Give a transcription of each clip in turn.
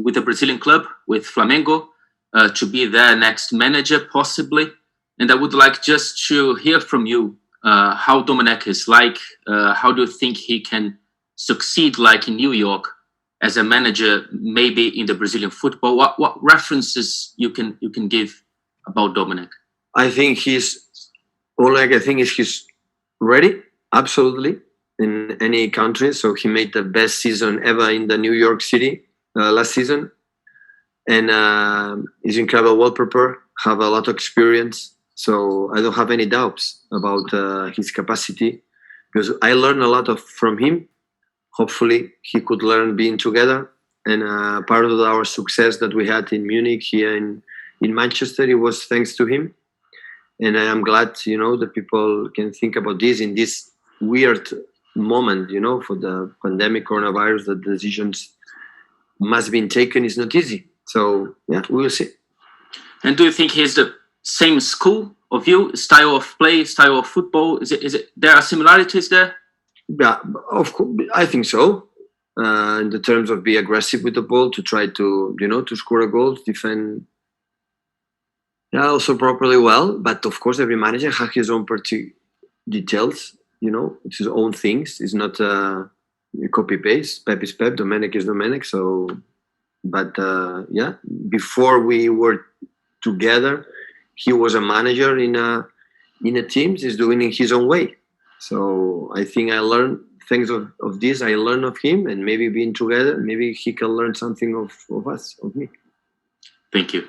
with a Brazilian club, with Flamengo, to be their next manager, possibly. And I would like just to hear from you how Domenec is like. How do you think he can succeed like in New York as a manager, maybe in the Brazilian football? What references you can give about Domenec? I think he's ready, absolutely, in any country. So he made the best season ever in the New York City last season. And he's incredible, well prepared, have a lot of experience. So I don't have any doubts about his capacity, because I learned a lot from him. Hopefully he could learn being together. And part of our success that we had in Munich, here in Manchester, it was thanks to him. And I am glad, that people can think about this in this weird moment, for the pandemic, coronavirus, the decisions must be taken. It's not easy. So, yeah, we will see. And do you think he's the same school of you, style of play, style of football? Is it there are similarities there? Yeah, of course, I think so. In the terms of be aggressive with the ball, to try to, to score a goal, defend, also properly well. But of course, every manager has his own particular details, it's his own things. It's not copy paste. Pep is Pep, Domenec is Domenec. So, but before we were together, he was a manager in a team. He's doing it his own way. So I think I learned things of this. I learned of him, and maybe being together, maybe he can learn something of us, of me. Thank you.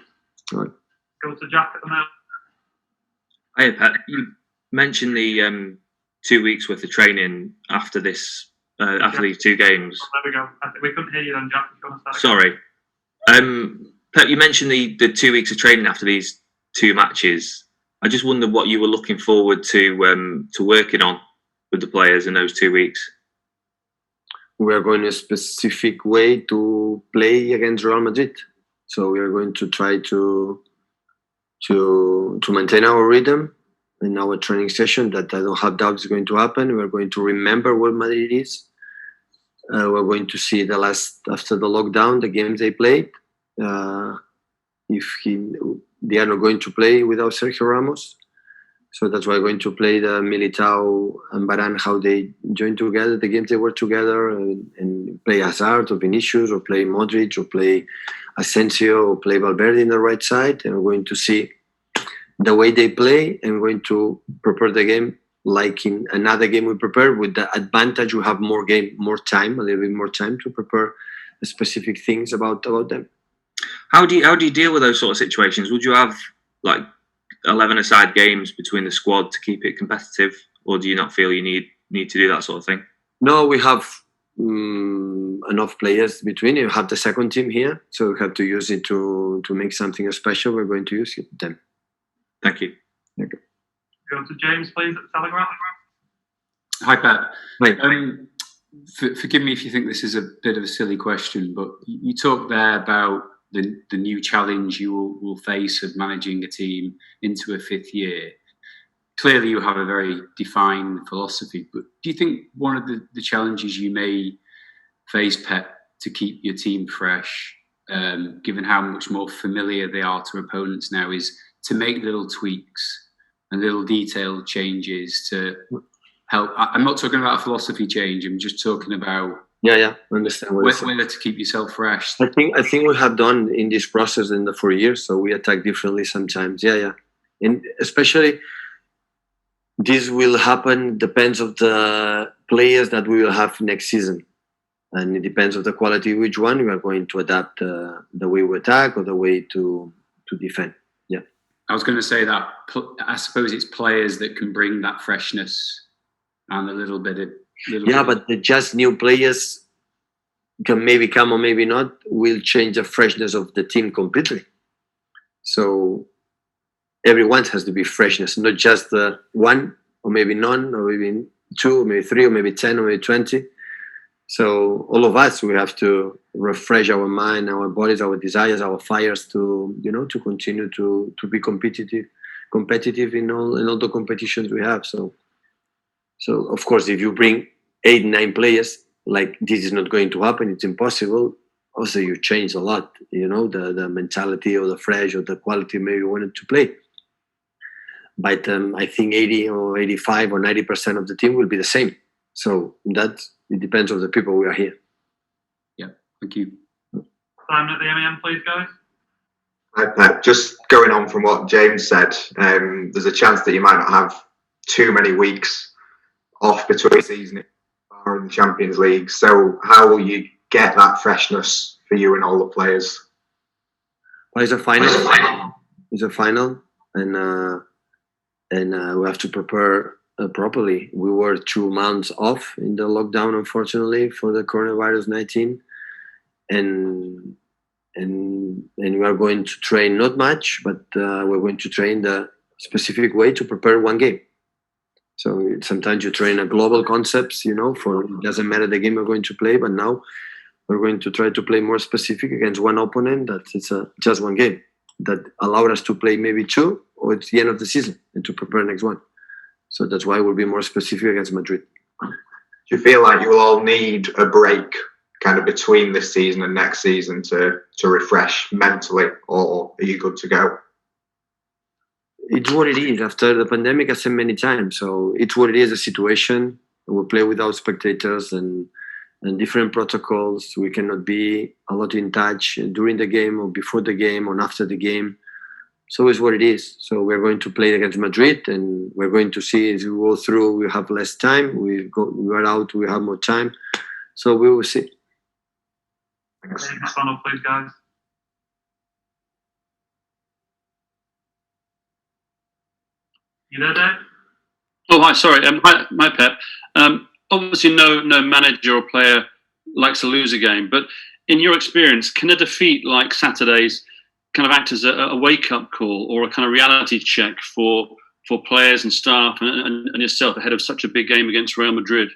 All right. Go to Jack at the moment. Hey, Pat, you mentioned the 2 weeks worth of training after this, after these two games. There we go. I think we couldn't hear you then, Jack. If you want to start Sorry. Pat, you mentioned the 2 weeks of training after these two matches. I just wondered what you were looking forward to working on with the players in those 2 weeks. We are going a specific way to play against Real Madrid. So we are going to try to maintain our rhythm in our training session. That I don't have doubts is going to happen. We are going to remember what Madrid is. We're going to see after the lockdown, the games they played. They are not going to play without Sergio Ramos. So that's why we're going to play the Militao and Varane, how they joined together, the games they were together, and play Hazard or Vinicius or play Modric or play Asensio or play Valverde in the right side. And we're going to see the way they play, and we're going to prepare the game like in another game we prepared, with the advantage we have a little bit more time to prepare the specific things about them. How do you deal with those sort of situations? Would you have like 11-a-side games between the squad to keep it competitive, or do you not feel you need to do that sort of thing? No, we have enough players between. You have the second team here, so we have to use it to make something special. We're going to use them. Thank you. Okay. Go to James, please, at Telegraph. Hi, Pat. Hi. Forgive me if you think this is a bit of a silly question, but you talked there about the new challenge you will face of managing a team into a fifth year. Clearly, you have a very defined philosophy, but do you think one of the challenges you may face, Pep, to keep your team fresh, given how much more familiar they are to opponents now, is to make little tweaks and little detailed changes to help? I'm not talking about a philosophy change. I'm just talking about I understand whether to keep yourself fresh. I think we have done in this process in the 4 years, so we attack differently sometimes. And especially this will happen, depends of the players that we will have next season, and it depends on the quality of which one we are going to adapt the way we attack or the way to defend. I was going to say that I suppose it's players that can bring that freshness and a little bit of... but just new players can maybe come or maybe not, will change the freshness of the team completely. So everyone has to be freshness, not just one or maybe none or maybe two or maybe three or maybe 10 or maybe 20. So all of us, we have to refresh our mind, our bodies, our desires, our fires to continue to be competitive in all the competitions we have. So of course, if you bring 8-9 players, like this is not going to happen. It's impossible. also you change a lot, the mentality or the fresh or the quality maybe you wanted to play. But I think 80 or 85 or 90% of the team will be the same. So it depends on the people we are here. Yeah, thank you. Simon at the MEM, please, guys. Hi, Pep. Just going on from what James said, there's a chance that you might not have too many weeks off between season or in the Champions League. So how will you get that freshness for you and all the players? Well, it's a final. It's a final, and we have to prepare properly. We were 2 months off in the lockdown, unfortunately, for the coronavirus 19, and we are going to train not much, but we're going to train the specific way to prepare one game. So sometimes you train a global concepts, for it doesn't matter the game we're going to play, but now we're going to try to play more specific against one opponent that it's just one game that allowed us to play maybe 2 or it's the end of the season and to prepare the next one. So that's why we'll be more specific against Madrid. Do you feel like you will all need a break kind of between this season and next season to refresh mentally, or are you good to go? It's what it is. After the pandemic, I said many times. So it's what it is, a situation. We play without spectators and different protocols. We cannot be a lot in touch during the game or before the game or after the game. So it's what it is. So we're going to play against Madrid, and we're going to see as we go through, we have less time. We are out, we have more time. So we will see. Thanks. Dave, next one up, please, guys. You there, Dave? Oh, hi. Sorry. Hi, Pep. Obviously, no manager or player likes to lose a game. But in your experience, can a defeat like Saturday's kind of act as a wake-up call or a kind of reality check for players and staff and yourself ahead of such a big game against Real Madrid?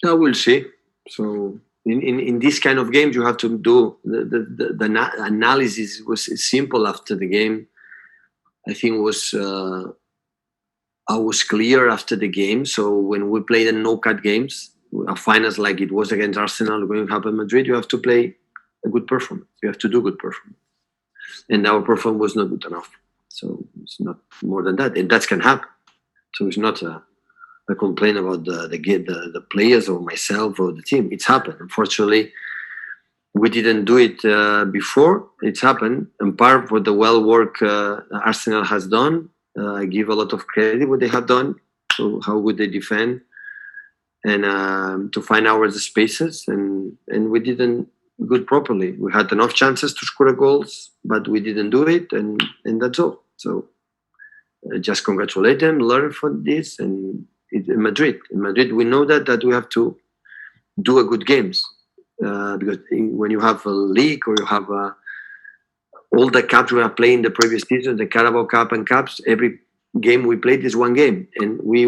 I will see. So in this kind of games, you have to do the analysis. Was simple after the game. I think I was clear after the game. So when we play the no-cut games, finals like it was against Arsenal, going to happen Madrid, you have to play a good performance. You have to do good performance. And our performance was not good enough. So it's not more than that. And that can happen. So it's not a complaint about the players or myself or the team. It's happened. Unfortunately, we didn't do it before. It's happened. And part of the well work Arsenal has done, I give a lot of credit what they have done. So how would they defend and to find our spaces, and we didn't do it properly. We had enough chances to score goals, but we didn't do it, and that's all. So just congratulate them, learn from this, and in Madrid, we know that we have to do a good games because when you have a league or you have all the cups we have played in the previous season, the Carabao Cup and cups, every game we played is one game, and we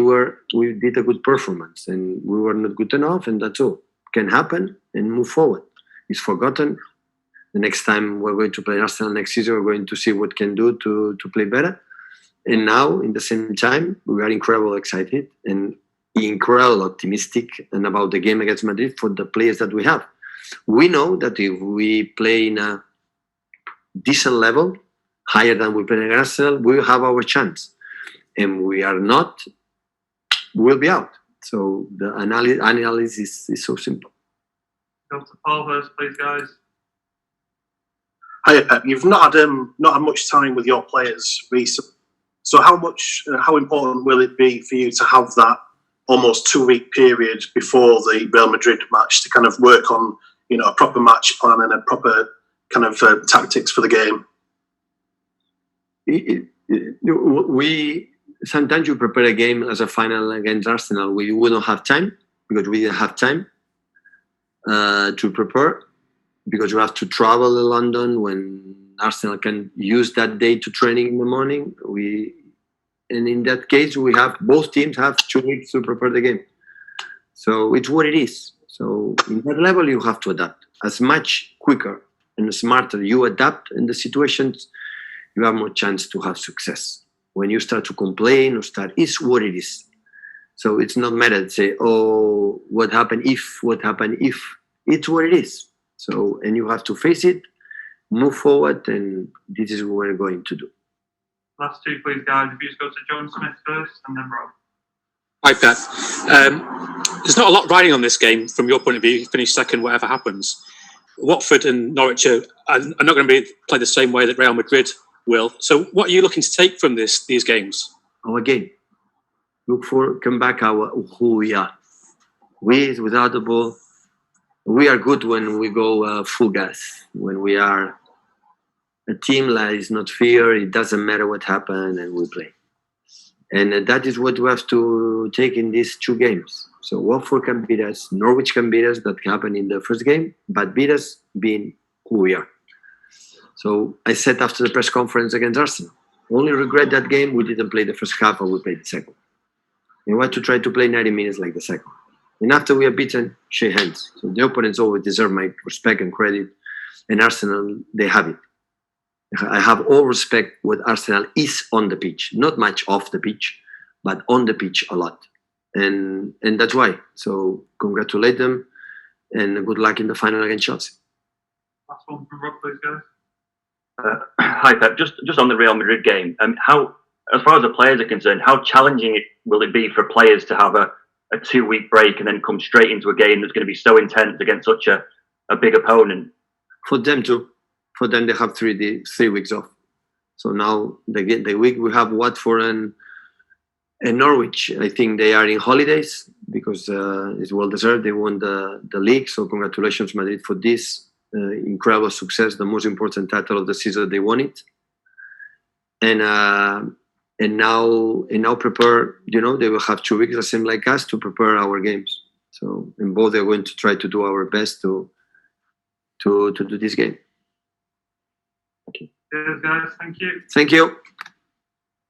did a good performance, and we were not good enough, and that's all. Can happen and move forward. It's forgotten. The next time we're going to play Arsenal next season, we're going to see what can do to play better. And now, in the same time, we are incredibly excited and incredibly optimistic and about the game against Madrid for the players that we have. We know that if we play in a decent level, higher than we play against Arsenal, we will have our chance. And we are not, we'll be out. So the analysis is so simple. Go to Paul first, please, guys. Hiya, Pep. You've not had much time with your players recently. So how important will it be for you to have that almost 2-week period before the Real Madrid match to kind of work on, a proper match plan and a proper kind of tactics for the game? Sometimes you prepare a game as a final against Arsenal. We wouldn't have time because we didn't have time to prepare because you have to travel to London when Arsenal can use that day to training in the morning. And in that case, both teams have 2 weeks to prepare the game. So it's what it is. So in that level, you have to adapt. As much quicker and smarter you adapt in the situations, you have more chance to have success. When you start to complain it's what it is. So it's not matter to say, oh, what happened if? It's what it is. So, and you have to face it, move forward, and this is what we're going to do. Last two, please, guys. If you just go to John Smith first and then Rob. Hi, Pep. There's not a lot riding on this game from your point of view. You finish second, whatever happens. Watford and Norwich are not going to play the same way that Real Madrid will. So what are you looking to take from these games? Our game. Come back who we are. Without the ball, we are good when we go full gas. When we are a team that is not fear, it doesn't matter what happened, and we play. And that is what we have to take in these two games. So Watford can beat us, Norwich can beat us, that happened in the first game, but beat us being who we are. So I said after the press conference against Arsenal, only regret that game we didn't play the first half and we played the second. We want to try to play 90 minutes like the second. And after we are beaten, shake hands. So the opponents always deserve my respect and credit. And Arsenal, they have it. I have all respect what Arsenal is on the pitch. Not much off the pitch, but on the pitch a lot. And that's why. So congratulate them and good luck in the final against Chelsea. Last one from Rob, please, guys. Hi, Pep. Just on the Real Madrid game, how, as far as the players are concerned, how challenging will it be for players to have a 2-week break and then come straight into a game that's going to be so intense against such a big opponent? For them too. For them, they have 3 weeks off. So now the week we have Watford and Norwich. I think they are in holidays because it's well deserved. They won the league. So congratulations, Madrid, for this incredible success, the most important title of the season. They won it. And now prepare. They will have 2 weeks, the same like us, to prepare our games. So in both, they're going to try to do our best to do this game. Cheers, guys. Thank you. Thank you.